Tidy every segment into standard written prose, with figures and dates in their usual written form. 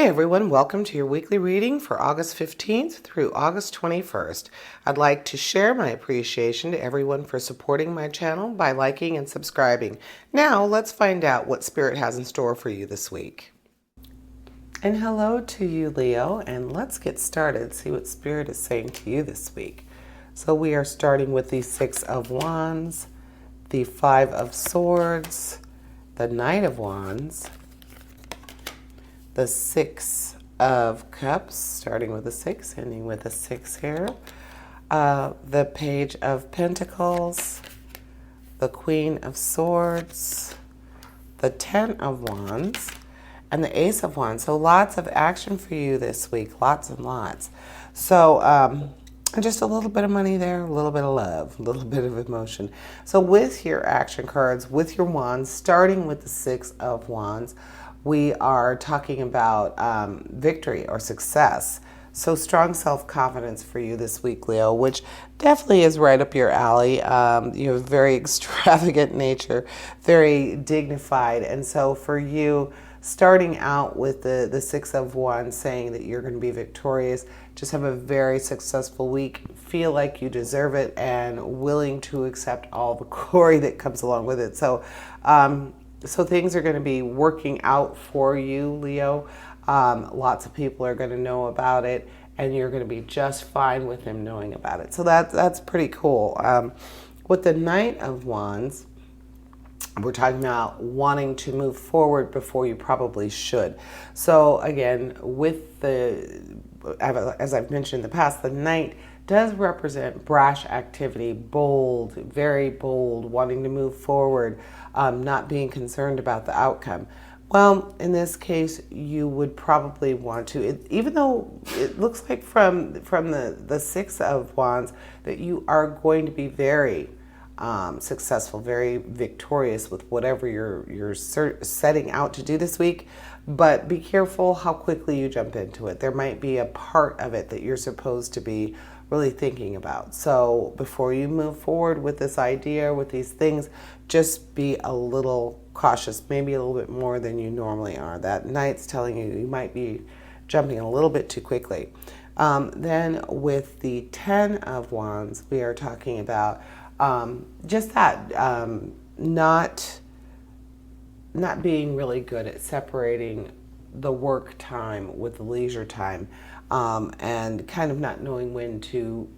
everyone, welcome to your weekly reading for August 15th through August 21st. I'd like to share my appreciation to everyone for supporting my channel by liking and subscribing. Now, let's find out what Spirit has in store for you this week. And hello to you, Leo, and let's get started, see what Spirit is saying to you this week. So we are starting with the Six of Wands, the Five of Swords, the Knight of Wands, the Six of Cups, starting with a 6, ending with a 6 here. The Page of Pentacles, the Queen of Swords, the Ten of Wands, and the Ace of Wands. So lots of action for you this week, lots and lots. So just a little bit of money there, a little bit of love, a little bit of emotion. So with your action cards, with your wands, starting with the Six of Wands, we are talking about victory or success. So strong self-confidence for you this week, Leo, which definitely is right up your alley. You have very extravagant nature, very dignified. And so for you, starting out with the Six of Wands, saying that you're going to be victorious, just have a very successful week, feel like you deserve it, and willing to accept all the glory that comes along with it. So things are going to be working out for you, Leo. Lots of people are going to know about it, and you're going to be just fine with them knowing about it. So that's pretty cool. With the Knight of Wands, we're talking about wanting to move forward before you probably should. So again, with as I've mentioned in the past, the Knight does represent brash activity, bold, very bold, wanting to move forward, not being concerned about the outcome. Well, in this case, you would probably want to, even though it looks like from the Six of Wands that you are going to be very successful, very victorious with whatever you're setting out to do this week. But be careful how quickly you jump into it. There might be a part of it that you're supposed to be really thinking about. So before you move forward with this idea, with these things, just be a little cautious, maybe a little bit more than you normally are. That Knight's telling you you might be jumping a little bit too quickly. Then with the Ten of Wands, we are talking about just that, not being really good at separating the work time with the leisure time, and kind of not knowing when to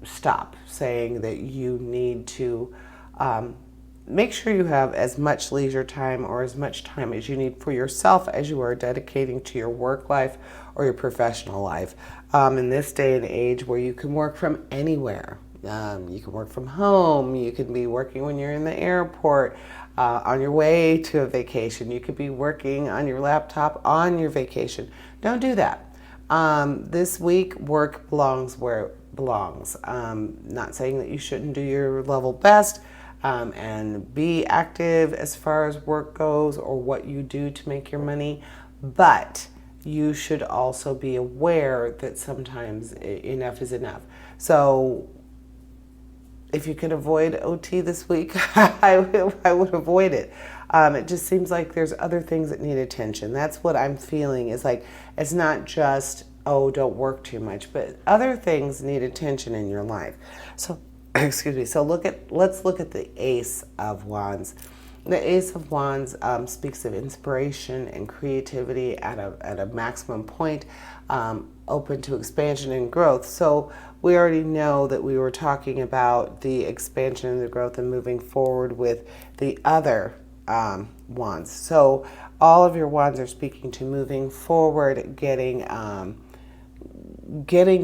stop, saying that you need to make sure you have as much leisure time or as much time as you need for yourself as you are dedicating to your work life or your professional life. In this day and age where you can work from anywhere. You can work from home, you can be working when you're in the airport, on your way to a vacation, you could be working on your laptop on your vacation. Don't do that. This week, work belongs where it belongs. Not saying that you shouldn't do your level best and be active as far as work goes or what you do to make your money, but you should also be aware that sometimes enough is enough. So if you can avoid OT this week, I would avoid it. It just seems like there's other things that need attention. That's what I'm feeling, is like it's not just, oh, don't work too much, but other things need attention in your life. So, excuse me. So let's look at the Ace of Wands. The Ace of Wands speaks of inspiration and creativity at a maximum point, open to expansion and growth. So we already know that we were talking about the expansion and the growth and moving forward with the other wands. So all of your wands are speaking to moving forward, getting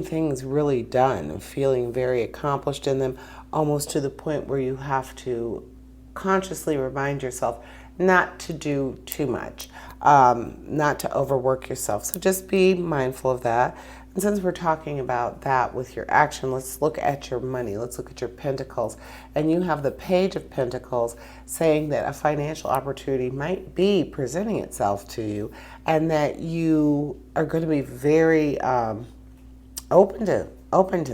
things really done, feeling very accomplished in them, almost to the point where you have to consciously remind yourself not to do too much, not to overwork yourself. So just be mindful of that. And since we're talking about that with your action, let's look at your money. Let's look at your pentacles. And you have the Page of Pentacles saying that a financial opportunity might be presenting itself to you and that you are going to be very open to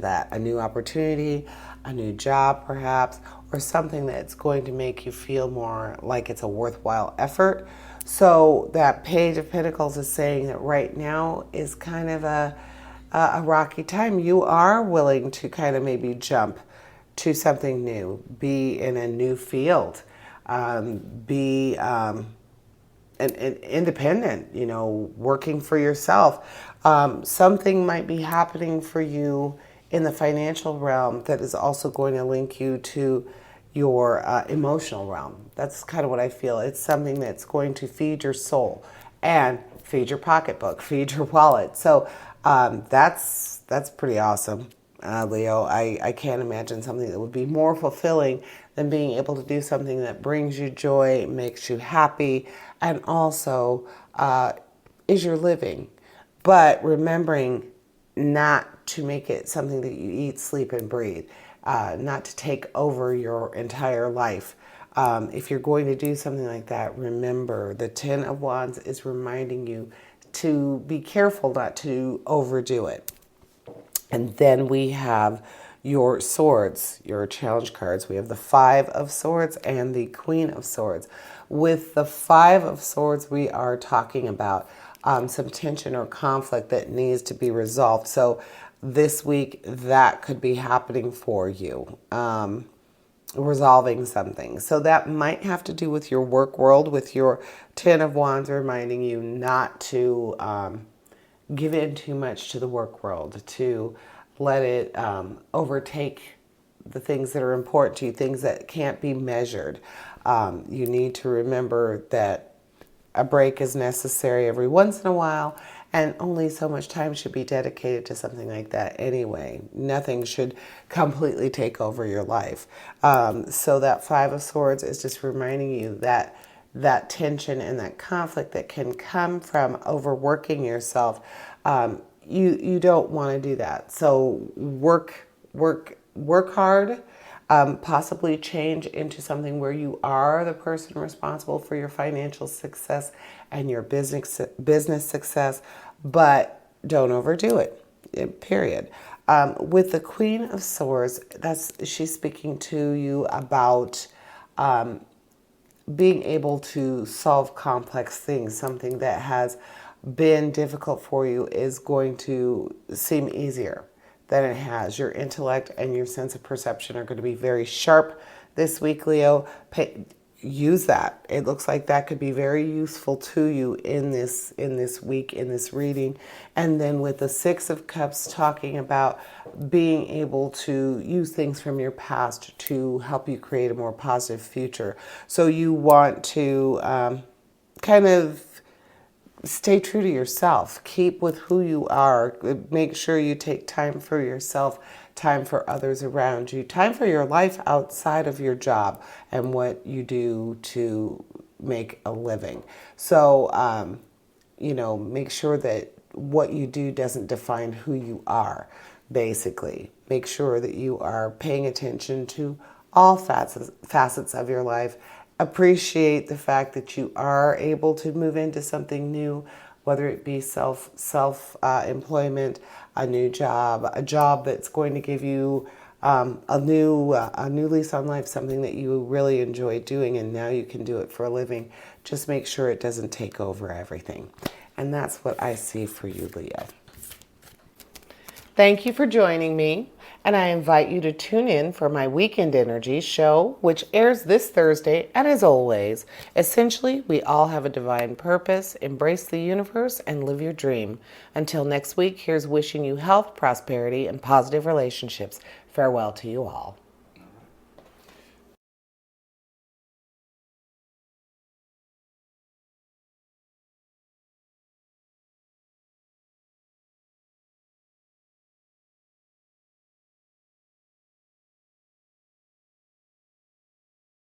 that. A new opportunity, a new job perhaps, or something that's going to make you feel more like it's a worthwhile effort. So that Page of Pentacles is saying that right now is kind of a rocky time. You are willing to kind of maybe jump to something new, be in a new field, be and independent, working for yourself. Something might be happening for you in the financial realm that is also going to link you to your emotional realm. That's kind of what I feel. It's something that's going to feed your soul and feed your pocketbook, feed your wallet. So that's pretty awesome, Leo. I can't imagine something that would be more fulfilling than being able to do something that brings you joy, makes you happy, and also is your living. But remembering not to make it something that you eat, sleep, and breathe, not to take over your entire life. If you're going to do something like that, remember the Ten of Wands is reminding you to be careful not to overdo it. And then we have your swords, your challenge cards. We have the Five of Swords and the Queen of Swords. With the Five of Swords, we are talking about some tension or conflict that needs to be resolved. So this week, that could be happening for you, resolving something. So that might have to do with your work world, with your Ten of Wands reminding you not to give in too much to the work world, to let it overtake the things that are important to you, things that can't be measured. You need to remember that a break is necessary every once in a while, and only so much time should be dedicated to something like that anyway. Nothing should completely take over your life. So that Five of Swords is just reminding you that that tension and that conflict that can come from overworking yourself, you don't want to do that. So work hard, possibly change into something where you are the person responsible for your financial success and your business success, but don't overdo it, period. With the Queen of Swords, she's speaking to you about being able to solve complex things. Something that has been difficult for you is going to seem easier than it has. Your intellect and your sense of perception are going to be very sharp this week, Leo. Use that. It looks like that could be very useful to you in this week, in this reading. And then with the Six of Cups, talking about being able to use things from your past to help you create a more positive future. So you want to kind of stay true to yourself. Keep with who you are. Make sure you take time for yourself, time for others around you, time for your life outside of your job and what you do to make a living. So, make sure that what you do doesn't define who you are, basically. Make sure that you are paying attention to all facets of your life. Appreciate the fact that you are able to move into something new, whether it be self-employment, a new job, a job that's going to give you a new lease on life, something that you really enjoy doing, and now you can do it for a living. Just make sure it doesn't take over everything. And that's what I see for you, Leo. Thank you for joining me. And I invite you to tune in for my Weekend Energy show, which airs this Thursday. And as always, essentially, we all have a divine purpose. Embrace the universe and live your dream. Until next week, here's wishing you health, prosperity, and positive relationships. Farewell to you all.